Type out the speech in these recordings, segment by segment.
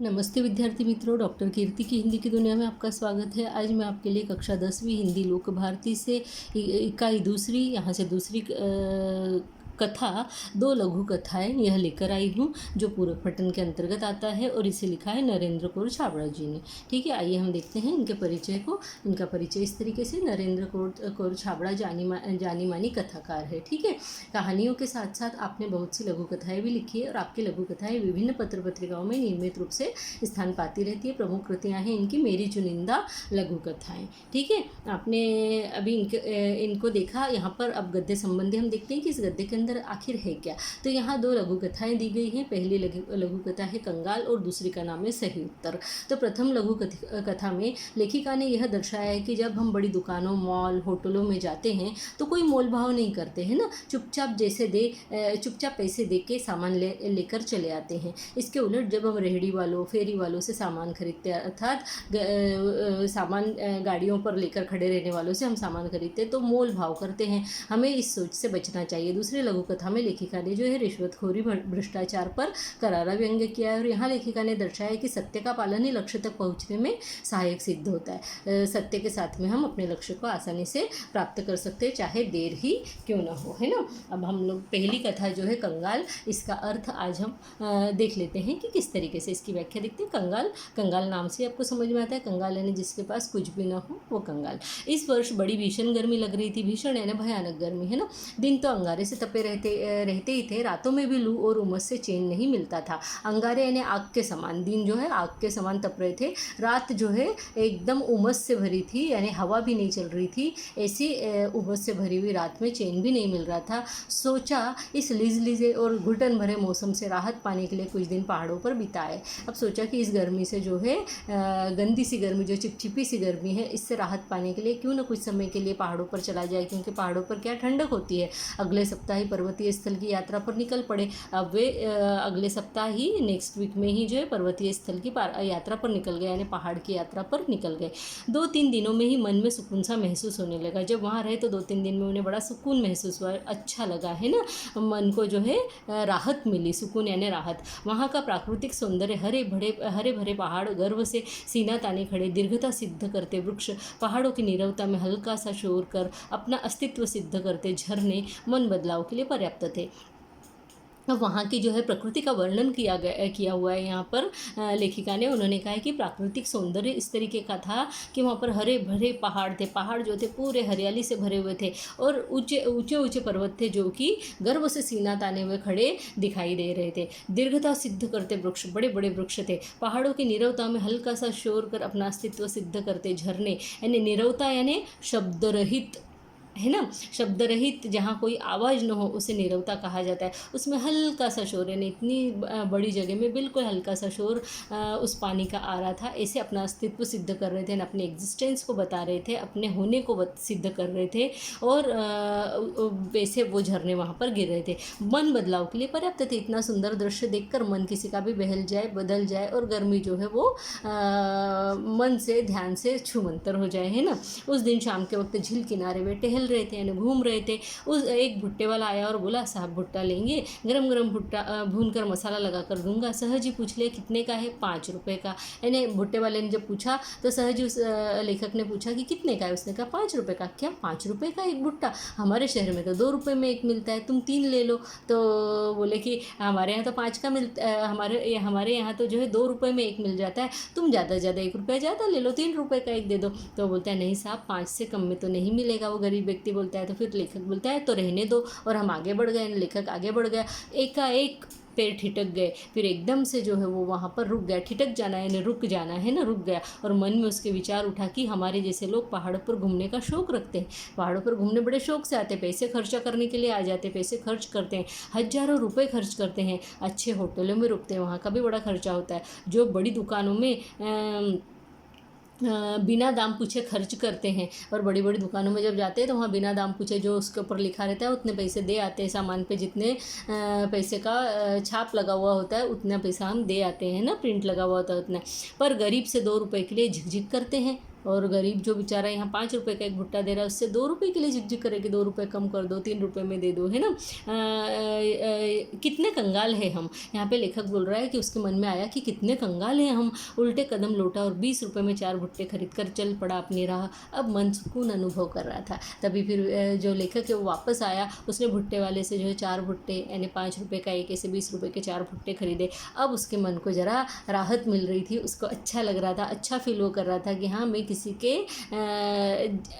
नमस्ते विद्यार्थी मित्रों, डॉक्टर कीर्ति की हिंदी की दुनिया में आपका स्वागत है। आज मैं आपके लिए कक्षा 10वीं हिंदी लोक भारती से इकाई दूसरी, यहाँ से दूसरी कथा दो लघु कथाएं यह लेकर आई हूँ, जो पूरक पठन के अंतर्गत आता है और इसे लिखा है नरेंद्र कौर छाबड़ा जी ने। ठीक है, आइए हम देखते हैं इनके परिचय को। इनका परिचय इस तरीके से, नरेंद्र कौर छाबड़ा जानी मानी कथाकार है। ठीक है, कहानियों के साथ साथ आपने बहुत सी लघु कथाएं भी लिखी है और आपकी लघु कथाएं विभिन्न पत्र पत्रिकाओं में नियमित रूप से स्थान पाती रहती है। प्रमुख कृतियाँ हैं इनकी मेरी चुनिंदा लघु कथाएं। ठीक है, आपने अभी इनको देखा। यहाँ पर अब गद्य संबंधी हम देखते हैं कि इस गद्य के अंदर आखिर है क्या। तो यहाँ दो लघु कथाएं दी गई हैं। पहली लघु कथा है कंगाल और दूसरी का नाम है सही उत्तर। तो प्रथम लघु कथा में लेखिका ने यह दर्शाया है कि जब हम बड़ी दुकानों, मॉल, होटलों में जाते हैं तो कोई मोल भाव नहीं करते हैं ना, चुपचाप पैसे दे के सामान लेकर चले आते हैं। इसके उलट जब हम रेहड़ी वालों, फेरी वालों से सामान खरीदते, अर्थात सामान गाड़ियों पर लेकर खड़े रहने वालों से हम सामान खरीदते तो मोल भाव करते हैं। हमें इस सोच से बचना चाहिए। दूसरी लघु कथा में लेखिका ने जो है रिश्वतखोरी, भ्रष्टाचार पर करारा व्यंग्य किया है और यहाँ लेखिका ने दर्शाया है कि सत्य का पालन ही लक्ष्य तक पहुँचने में सहायक सिद्ध होता है। सत्य के साथ में हम अपने लक्ष्य को आसानी से प्राप्त कर सकते हैं, चाहे देर ही क्यों ना हो, है ना। अब हम लोग पहली कथा जो है कंगाल, इसका अर्थ आज हम देख लेते हैं कि किस तरीके से इसकी व्याख्या देखते हैं। कंगाल नाम से आपको समझ में आता है, कंगाल यानी जिसके पास कुछ भी ना हो वो कंगाल। इस वर्ष बड़ी भीषण गर्मी लग रही थी। भीषण यानी भयानक गर्मी, है ना। दिन तो अंगारे से तपे रहते ही थे, रातों में भी लू और उमस से चैन नहीं मिलता था। अंगारे यानी आग के समान, दिन जो है आग के समान तप रहे थे, रात जो है एकदम उमस से भरी थी, यानी हवा भी नहीं चल रही थी। ऐसी उमस से भरी हुई रात में चैन भी नहीं मिल रहा था। सोचा इस लिजे और घुटन भरे मौसम से राहत पाने के लिए कुछ दिन पहाड़ों पर बिताए। अब सोचा कि इस गर्मी से जो है गंदी सी गर्मी, जो चिपचिपी सी गर्मी है, इससे राहत पाने के लिए क्यों ना कुछ समय के लिए पहाड़ों पर चला जाए, क्योंकि पहाड़ों पर क्या ठंडक होती है। अगले सप्ताह ही पर्वतीय स्थल की यात्रा पर निकल पड़े। अब वे अगले सप्ताह ही, नेक्स्ट वीक में ही जो है पर्वतीय स्थल की यात्रा पर निकल गए, यानी पहाड़ की यात्रा पर निकल गए। 2-3 दिनों में ही मन में सुकून सा महसूस होने लगा। जब वहाँ रहे तो 2-3 दिन में उन्हें बड़ा सुकून महसूस हुआ, अच्छा लगा, है ना। मन को जो है राहत मिली, सुकून यानी राहत। वहाँ का प्राकृतिक सौंदर्य, हरे भरे पहाड़ गर्व से सीना ताने खड़े, दीर्घता सिद्ध करते वृक्ष, पहाड़ों की नीरवता में हल्का सा शोर कर अपना अस्तित्व सिद्ध करते झरने मन बदलाव के लिए पर्याप्त थे। वहाँ की जो है प्रकृति का वर्णन किया हुआ है यहाँ पर लेखिका ने। उन्होंने कहा है कि प्राकृतिक सौंदर्य इस तरीके का था कि वहाँ पर हरे भरे पहाड़ थे, पहाड़ जो थे पूरे हरियाली से भरे हुए थे और ऊंचे पर्वत थे जो कि गर्व से सीना ताने हुए खड़े दिखाई दे रहे थे। दीर्घता सिद्ध करते वृक्ष, बड़े बड़े वृक्ष थे। पहाड़ों की नीरवता में हल्का सा शोर कर अपना अस्तित्व सिद्ध करते झरने, यानी नीरवता यानी शब्द रहित, है ना। शब्द रहित, जहाँ कोई आवाज़ न हो उसे नीरवता कहा जाता है। उसमें हल्का सा शोर, यानी इतनी बड़ी जगह में बिल्कुल हल्का सा शोर उस पानी का आ रहा था। ऐसे अपना अस्तित्व सिद्ध कर रहे थे, अपने एग्जिस्टेंस को बता रहे थे, अपने होने को सिद्ध कर रहे थे और वैसे वो झरने वहाँ पर गिर रहे थे। मन बदलाव के लिए पर्याप्त थे। इतना सुंदर दृश्य देखकर मन किसी का भी बदल जाए और गर्मी जो है वो मन से, ध्यान से छूमंतर हो जाए, है ना। उस दिन शाम के वक्त झील किनारे वे टहल रहे थे, यानी घूम रहे थे। उस एक भुट्टे वाला आया और बोला, साहब भुट्टा लेंगे? गरम गरम भुट्टा भून कर मसाला लगा कर दूंगा। सहज ही पूछ लिया, कितने का है? 5 रुपये का। यानी भुट्टे वाले ने जब पूछा तो सहज उस लेखक ने पूछा कि कितने का है? उसने कहा 5 रुपये का। क्या 5 रुपये का एक भुट्टा? हमारे शहर में तो 2 रुपये में एक मिलता है, तुम 3 ले लो। तो बोले कि हमारे यहाँ तो 5 का मिलता, हमारे यहाँ तो जो है 2 रुपये में एक मिल जाता है, तुम ज़्यादा से ज़्यादा 1 रुपया ज़्यादा ले लो, 3 रुपये का एक दे दो। तो बोलता है, नहीं साहब, 5 से कम में तो नहीं मिलेगा। वो गरीब व्यक्ति बोलता है। तो फिर लेखक बोलता है, तो रहने दो। और हम आगे बढ़ गए, लेखक आगे बढ़ गया। एकाएक पैर ठिठक गए, फिर एकदम से जो है वो वहाँ पर रुक गया। ठिठक जाना यानी रुक जाना, है ना, रुक गया। और मन में उसके विचार उठा कि हमारे जैसे लोग पहाड़ों पर घूमने का शौक़ रखते हैं, पहाड़ों पर घूमने बड़े शौक़ से आते हैं, पैसे खर्चा करने के लिए आ जाते हैं, पैसे खर्च करते हैं, हज़ारों रुपये खर्च करते हैं, अच्छे होटलों में रुकते हैं, वहाँ का भी बड़ा खर्चा होता है। जो बड़ी दुकानों में बिना दाम पूछे खर्च करते हैं, और बड़ी बड़ी दुकानों में जब जाते हैं तो वहाँ बिना दाम पूछे जो उसके ऊपर लिखा रहता है उतने पैसे दे आते हैं। सामान पे जितने पैसे का छाप लगा हुआ होता है उतना पैसा हम दे आते हैं ना, प्रिंट लगा हुआ होता है उतना। पर गरीब से 2 रुपये के लिए झिकझिक करते हैं, और गरीब जो बेचारा यहाँ 5 रुपये का एक भुट्टा दे रहा है उससे 2 रुपये के लिए झिकझिक करे कि 2 रुपये कम कर दो, 3 रुपये में दे दो, है ना। कितने कंगाल है हम। यहाँ पे लेखक बोल रहा है कि उसके मन में आया कि कितने कंगाल हैं हम, उल्टे कदम लौटा और 20 रुपये में 4 भुट्टे खरीद कर चल पड़ा अपनी राह। अब मन सुकून अनुभव कर रहा था। तभी फिर जो लेखक है वो वापस आया, उसने भुट्टे वाले से जो है 4 भुट्टे यानी 5 रुपये का एक, ऐसे 20 रुपये के 4 भुट्टे खरीदे। अब उसके मन को ज़रा राहत मिल रही थी, उसको अच्छा लग रहा था, अच्छा फील वो कर रहा था कि हाँ मैं किसी के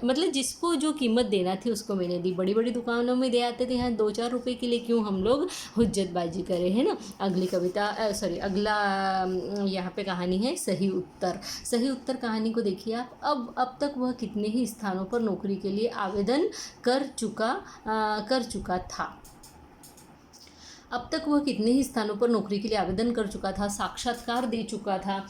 मतलब जिसको जो कीमत देना थी उसको मैंने दी। बड़ी बड़ी दुकानों में दे आते थे, यहाँ 2-4 रुपये के लिए क्यों हम लोग हुज्जतबाजी करें, है ना। अगली कविता अगला यहाँ पे कहानी है सही उत्तर। सही उत्तर कहानी को देखिए आप। अब तक वह कितने ही स्थानों पर नौकरी के लिए आवेदन कर चुका था। अब तक वह कितने ही स्थानों पर नौकरी के लिए आवेदन कर चुका था, साक्षात्कार दे चुका था,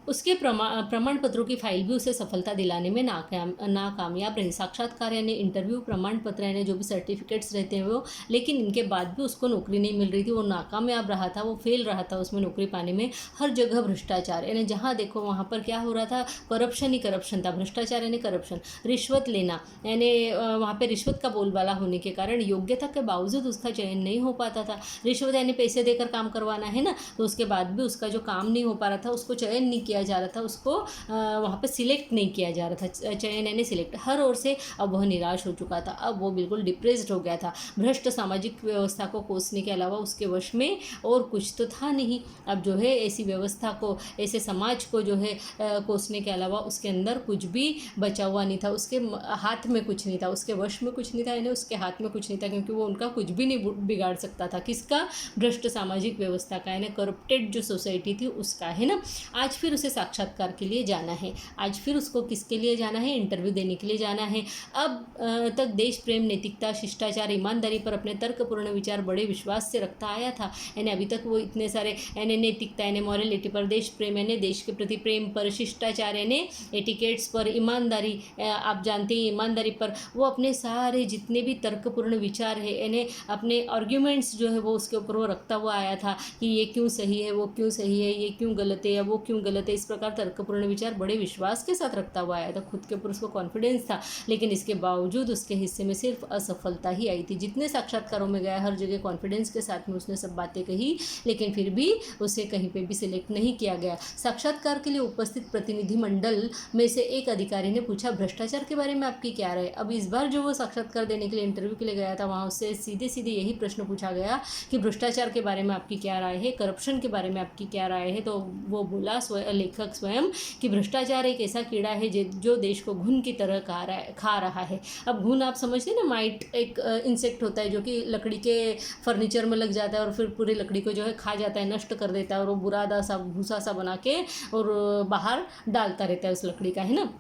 उसके प्रमाण पत्रों की फाइल भी उसे सफलता दिलाने में नाकामयाब रही। साक्षात्कार यानी इंटरव्यू, प्रमाण पत्र यानी जो भी सर्टिफिकेट्स रहते हैं वो, लेकिन इनके बाद भी उसको नौकरी नहीं मिल रही थी। वो नाकामयाब रहा था, वो फेल रहा था उसमें नौकरी पाने में। हर जगह भ्रष्टाचार, यानी जहाँ देखो वहाँ पर क्या हो रहा था, करप्शन ही करप्शन था। भ्रष्टाचार यानी करप्शन, रिश्वत लेना, यानी वहाँ पर रिश्वत का बोलबाला होने के कारण योग्यता के बावजूद उसका चयन नहीं हो पाता था। रिश्वत यानी पैसे देकर काम करवाना, है ना। तो उसके बाद भी उसका जो काम नहीं हो पा रहा था, उसको चयन नहीं किया जा रहा था, उसको वहाँ पे सिलेक्ट नहीं किया जा रहा था। चयन यानी सिलेक्ट। हर ओर से अब वह निराश हो चुका था, अब वो बिल्कुल डिप्रेस्ड हो गया था। भ्रष्ट सामाजिक व्यवस्था को कोसने के अलावा उसके वश में और कुछ तो था नहीं। अब जो है ऐसी व्यवस्था को, ऐसे समाज को जो है कोसने के अलावा उसके अंदर कुछ भी बचा हुआ नहीं था। उसके हाथ में कुछ नहीं था, उसके वश में कुछ नहीं था, यानी उसके हाथ में कुछ नहीं था, क्योंकि वो उनका कुछ भी नहीं बिगाड़ सकता था। किसका? भ्रष्ट सामाजिक व्यवस्था का, यानी करप्टेड जो सोसाइटी थी उसका, है ना। आज फिर उसे साक्षात्कार के लिए जाना है। आज फिर उसको किसके लिए जाना है? इंटरव्यू देने के लिए जाना है। अब तक देश प्रेम, नैतिकता, शिष्टाचार, ईमानदारी पर अपने तर्कपूर्ण विचार बड़े विश्वास से रखता आया था। यानी अभी तक वो इतने सारे यानी नैतिकता यानी मॉरलिटी पर, देश प्रेम यानी देश के प्रति प्रेम पर, शिष्टाचार यानी एटिकेट्स पर, ईमानदारी आप जानते हैं ईमानदारी पर, वो अपने सारे जितने भी तर्कपूर्ण विचार है यानी अपने आर्ग्यूमेंट्स जो है वो उसके ऊपर वो रखता हुआ आया था कि ये क्यों सही है, वो क्यों सही है, ये क्यों गलत है या वो क्यों गलत है। इस प्रकार तर्कपूर्ण विचार बड़े विश्वास के साथ रखता हुआ आया था। खुद के ऊपर उसको कॉन्फिडेंस था, लेकिन इसके बावजूद उसके हिस्से में सिर्फ असफलता ही आई थी। जितने साक्षात्कारों में गया हर जगह कॉन्फिडेंस के साथ में उसने सब बातें कही, लेकिन फिर भी उसे कहीं पे भी सिलेक्ट नहीं किया गया। साक्षात्कार के लिए उपस्थित प्रतिनिधिमंडल में से एक अधिकारी ने पूछा, भ्रष्टाचार के बारे में आपकी क्या राय? अब इस बार जो वो साक्षात्कार देने के लिए इंटरव्यू के लिए गया था, वहाँ उससे सीधे सीधे यही प्रश्न पूछा गया कि भ्रष्टाचार के बारे में आपकी क्या राय है, करप्शन के बारे में आपकी क्या राय है। तो वो बोला लेखक स्वयं कि भ्रष्टाचार एक ऐसा कीड़ा है जो देश को घुन की तरह खा रहा है। अब घुन आप समझते हैं ना, माइट एक इंसेक्ट होता है जो कि लकड़ी के फर्नीचर में लग जाता है और फिर पूरी लकड़ी को जो है खा जाता है, नष्ट कर देता है, और वो बुरादा सा भूसा सा बना के और बाहर डालता रहता है उस लकड़ी का, है ना।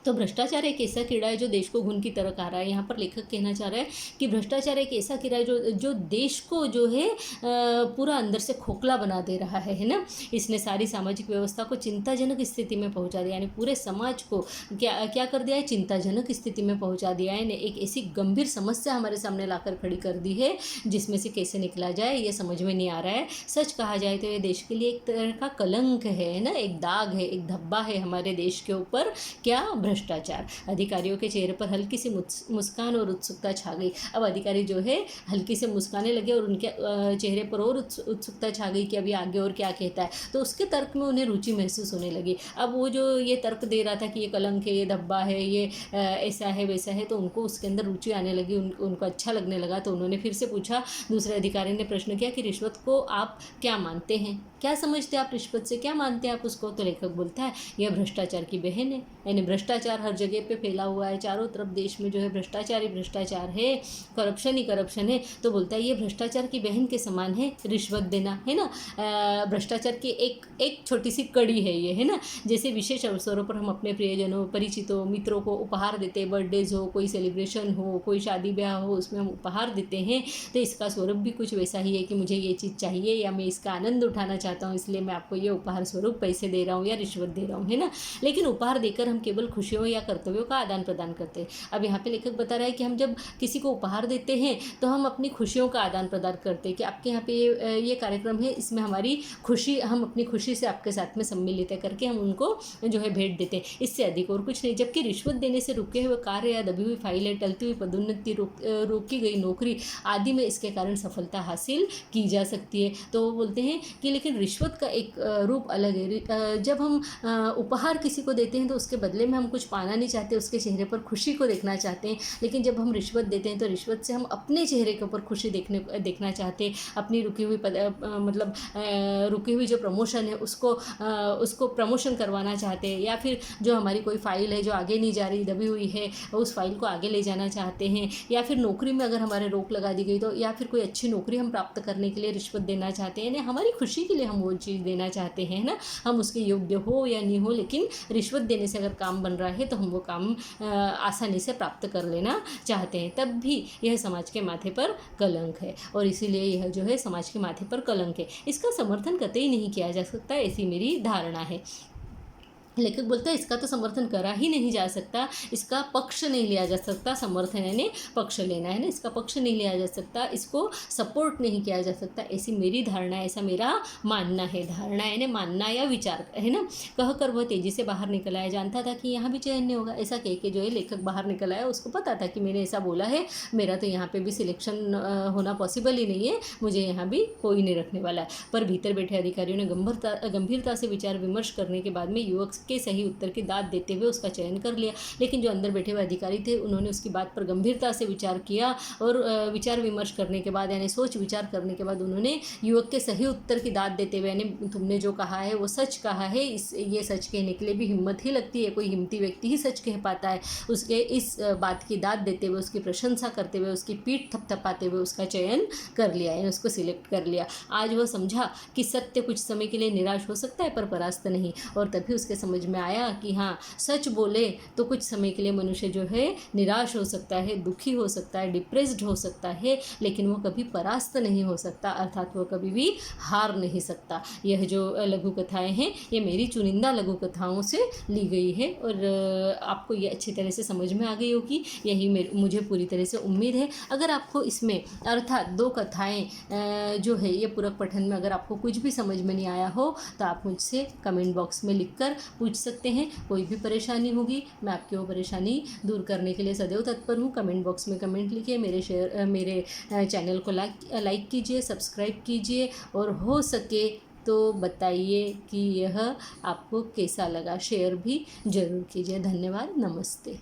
तो भ्रष्टाचार एक ऐसा कीड़ा है जो देश को घुन की तरह खा रहा है। यहाँ पर लेखक कहना चाह रहा है कि भ्रष्टाचार एक ऐसा कीड़ा है जो देश को जो है पूरा अंदर से खोखला बना दे रहा है ना। इसने सारी सामाजिक व्यवस्था को चिंताजनक स्थिति में पहुँचा दिया, यानी पूरे समाज को क्या कर दिया है? चिंताजनक स्थिति में पहुँचा दिया है। एक ऐसी गंभीर समस्या हमारे सामने लाकर खड़ी कर दी है जिसमें से कैसे निकला जाए ये समझ में नहीं आ रहा है। सच कहा जाए तो ये देश के लिए एक तरह का कलंक है ना, एक दाग है, एक धब्बा है हमारे देश के ऊपर। क्या? भ्रष्टाचार। अधिकारियों के चेहरे पर हल्की सी मुस्कान और उत्सुकता छा गई। अब अधिकारी जो है हल्की से मुस्काने लगे और उनके चेहरे पर और उत्सुकता छा गई कि अभी आगे और क्या कहता है। तो उसके तर्क में उन्हें रुचि महसूस होने लगी। अब वो जो ये तर्क दे रहा था कि ये कलंक है, ये धब्बा है, ये ऐसा है वैसा है, तो उनको उसके अंदर रुचि आने लगी, उनको अच्छा लगने लगा। तो उन्होंने फिर से पूछा, दूसरे अधिकारी ने प्रश्न किया कि रिश्वत को आप क्या मानते हैं, क्या समझते हैं आप रिश्वत से, क्या मानते हैं आप उसको? तो लेखक बोलता है यह भ्रष्टाचार की बहन है। यानी भ्रष्टाचार हर जगह पे फैला हुआ है, चारों तरफ देश में जो है भ्रष्टाचार ही भ्रष्टाचार है, करप्शन ही करप्शन है। तो बोलता है ये भ्रष्टाचार की बहन के समान है रिश्वत देना, है ना। भ्रष्टाचार की एक छोटी सी कड़ी है ये, है ना। जैसे विशेष अवसरों पर हम अपने प्रियजनों, परिचितों, मित्रों को उपहार देते हैं, बर्थडेज हो, कोई सेलिब्रेशन हो, कोई शादी ब्याह हो, उसमें हम उपहार देते हैं। तो इसका स्वरूप भी कुछ वैसा ही है कि मुझे ये चीज़ चाहिए या मैं इसका आनंद उठाना चाहता चाहता हूँ, इसलिए मैं आपको ये उपहार स्वरूप पैसे दे रहा हूँ या रिश्वत दे रहा हूँ, है ना। लेकिन उपहार देकर हम केवल खुशियों या कर्तव्यों का आदान प्रदान करते हैं। अब यहाँ पे लेखक बता रहा है कि हम जब किसी को उपहार देते हैं तो हम अपनी खुशियों का आदान प्रदान करते हैं कि आपके यहाँ पे ये कार्यक्रम है, इसमें हमारी खुशी, हम अपनी खुशी से आपके साथ में सम्मिलित है करके हम उनको जो है भेंट देते हैं, इससे अधिक और कुछ नहीं। जबकि रिश्वत देने से रुके हुए कार्य या दबी हुई फाइलें, टलती हुई पदोन्नति, रोकी गई नौकरी आदि में इसके कारण सफलता हासिल की जा सकती है। तो वो बोलते हैं कि लेकिन रिश्वत का एक रूप अलग है। जब हम उपहार किसी को देते हैं तो उसके बदले में हम कुछ पाना नहीं चाहते, उसके चेहरे पर खुशी को देखना चाहते हैं। लेकिन जब हम रिश्वत देते हैं तो रिश्वत से हम अपने चेहरे के ऊपर खुशी देखना चाहते हैं, अपनी रुकी हुई रुकी हुई जो प्रमोशन है उसको प्रमोशन करवाना चाहते हैं, या फिर जो हमारी कोई फाइल है जो आगे नहीं जा रही, दबी हुई है, उस फाइल को आगे ले जाना चाहते हैं, या फिर नौकरी में अगर हमारे रोक लगा दी गई तो, या फिर कोई अच्छी नौकरी हम प्राप्त करने के लिए रिश्वत देना चाहते हैं, यानी हमारी खुशी के लिए हम वो चीज़ देना चाहते हैं ना। हम उसके योग्य हो या नहीं हो, लेकिन रिश्वत देने से अगर काम बन रहा है तो हम वो काम आसानी से प्राप्त कर लेना चाहते हैं, तब भी यह समाज के माथे पर कलंक है। और इसीलिए यह जो है समाज के माथे पर कलंक है, इसका समर्थन कतई नहीं किया जा सकता, ऐसी मेरी धारणा है। लेखक बोलता है इसका तो समर्थन करा ही नहीं जा सकता, इसका पक्ष नहीं लिया जा सकता, समर्थन यानी पक्ष लेना है ना, इसका पक्ष नहीं लिया जा सकता, इसको सपोर्ट नहीं किया जा सकता, ऐसी मेरी धारणा है, ऐसा मेरा मानना है। धारणा यानी मानना या विचार है ना। कहकर वह तेजी से बाहर निकल आया, जानता था कि यहाँ भी चयन नहीं होगा। ऐसा कह के जो है लेखक बाहर निकल आया, उसको पता था कि मैंने ऐसा बोला है, मेरा तो यहाँ पे भी सिलेक्शन होना पॉसिबल ही नहीं है, मुझे यहाँ भी कोई नहीं रखने वाला है। पर भीतर बैठे अधिकारियों ने गंभीरता से विचार विमर्श करने के बाद में युवक के सही उत्तर की दाद देते हुए उसका चयन कर लिया। लेकिन जो अंदर बैठे हुए अधिकारी थे उन्होंने उसकी बात पर गंभीरता से विचार किया, और विचार विमर्श करने के बाद यानी सोच विचार करने के बाद उन्होंने युवक के सही उत्तर की दाद देते हुए, यानी तुमने जो कहा है वो सच कहा है, ये सच कहने के लिए भी हिम्मत ही लगती है, कोई हिम्मती व्यक्ति ही सच कह पाता है, उसके इस बात की दाद देते हुए, उसकी प्रशंसा करते हुए, उसकी पीठ थपथपाते हुए उसका चयन कर लिया, यानी उसको सिलेक्ट कर लिया। आज वह समझा कि सत्य कुछ समय के लिए निराश हो सकता है पर परास्त नहीं, और तभी उसके समझ में आया कि हाँ, सच बोले तो कुछ समय के लिए मनुष्य जो है निराश हो सकता है, दुखी हो सकता है, डिप्रेस्ड हो सकता है, लेकिन वो कभी परास्त नहीं हो सकता, अर्थात वो कभी भी हार नहीं सकता। यह जो लघु कथाएं हैं ये मेरी चुनिंदा लघु कथाओं से ली गई है, और आपको ये अच्छी तरह से समझ में आ गई होगी, यही मुझे पूरी तरह से उम्मीद है। अगर आपको इसमें अर्थात 2 कथाएं जो है ये पूरक पठन में अगर आपको कुछ भी समझ में नहीं आया हो तो आप मुझसे कमेंट बॉक्स में लिखकर पूछ सकते हैं। कोई भी परेशानी होगी मैं आपकी वो परेशानी दूर करने के लिए सदैव तत्पर हूँ। कमेंट बॉक्स में कमेंट लिखिए, मेरे चैनल को लाइक कीजिए, सब्सक्राइब कीजिए, और हो सके तो बताइए कि यह आपको कैसा लगा, शेयर भी ज़रूर कीजिए। धन्यवाद, नमस्ते।